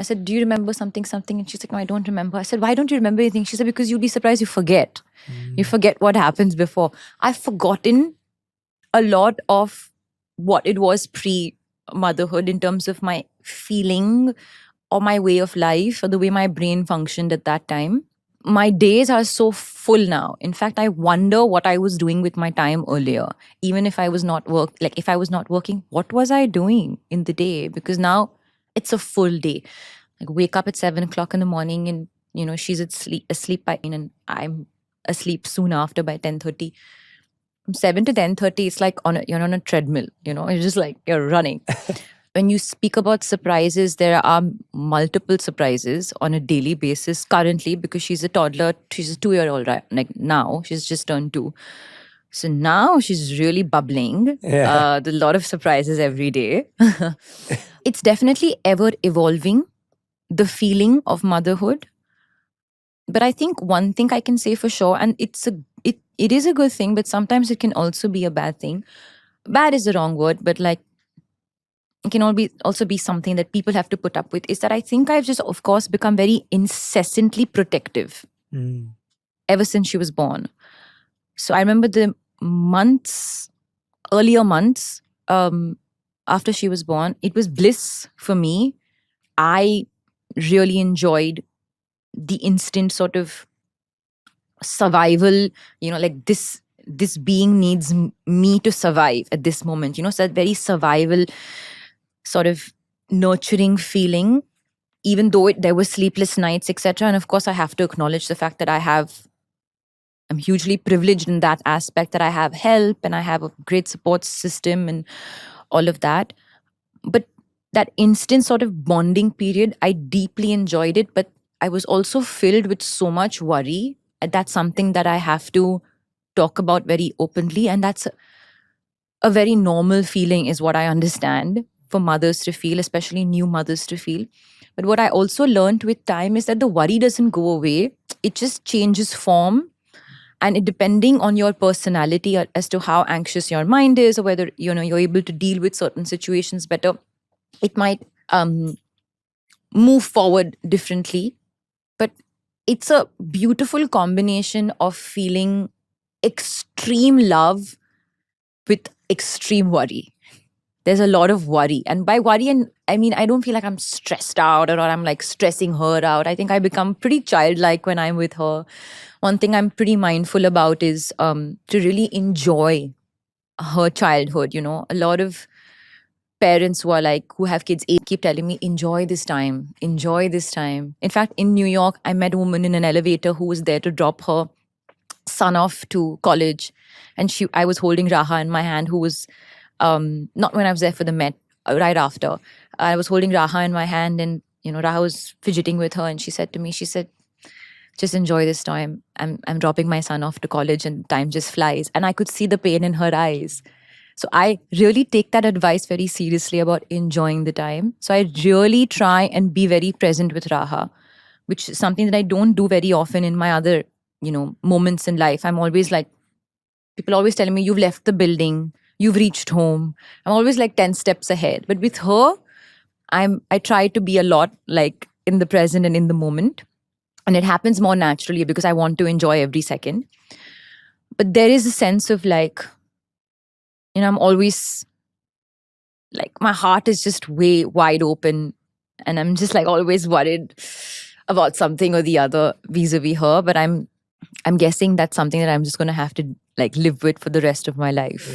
said, do you remember something? And she's like, no, I don't remember. I said, why don't you remember anything? She said, because you'll be surprised you forget. You forget what happens before. I've forgotten a lot of what it was pre-motherhood in terms of my feeling or my way of life or the way my brain functioned at that time. My days are so full now. In fact, I wonder what I was doing with my time earlier. Even if I was not working, what was I doing in the day? Because now it's a full day. Like wake up at 7 o'clock in the morning and she's asleep by 9 and I'm asleep soon after by 10:30. From 7 to 10:30, it's like you're on a treadmill, it's just like you're running. When you speak about surprises, there are multiple surprises on a daily basis currently because she's a toddler. She's a 2-year-old right like now. She's just turned 2. So now she's really bubbling. Yeah. There's a lot of surprises every day. It's definitely ever evolving, the feeling of motherhood. But I think one thing I can say for sure, and it is a good thing, but sometimes it can also be a bad thing. Bad is the wrong word, but like it can also be something that people have to put up with, is that I think I've just, of course, become very incessantly protective ever since she was born. So I remember the earlier months after she was born, it was bliss for me. I really enjoyed the instant sort of survival, like this being needs me to survive at this moment, so that very survival sort of nurturing feeling, even though there were sleepless nights, etc. And of course, I have to acknowledge the fact that I'm hugely privileged in that aspect, that I have help and I have a great support system and all of that. But that instant sort of bonding period, I deeply enjoyed it, but I was also filled with so much worry. That's something that I have to talk about very openly. And that's a very normal feeling, is what I understand, for mothers to feel, especially new mothers to feel. But what I also learned with time is that the worry doesn't go away. It just changes form. And it, depending on your personality as to how anxious your mind is, or whether you're able to deal with certain situations better, it might move forward differently. But it's a beautiful combination of feeling extreme love with extreme worry. There's a lot of worry. And by worry, and I mean, I don't feel like I'm stressed out or I'm like stressing her out. I think I become pretty childlike when I'm with her. One thing I'm pretty mindful about is to really enjoy her childhood. A lot of parents who have kids keep telling me, enjoy this time. In fact, in New York, I met a woman in an elevator who was there to drop her son off to college. And I was holding Raha in my hand, who was not when I was there for the Met, right after. I was holding Raha in my hand and, Raha was fidgeting with her. And she said to me, just enjoy this time. I'm dropping my son off to college and time just flies. And I could see the pain in her eyes. So I really take that advice very seriously about enjoying the time. So I really try and be very present with Raha, which is something that I don't do very often in my other, moments in life. I'm always like, people always telling me, you've left the building, you've reached home. I'm always like 10 steps ahead. But with her, I try to be a lot like in the present and in the moment. And it happens more naturally because I want to enjoy every second. But there is a sense of like, I'm always like, my heart is just way wide open. And I'm just like always worried about something or the other vis-a-vis her. But I'm guessing that's something that I'm just going to have to like live with for the rest of my life. Yeah.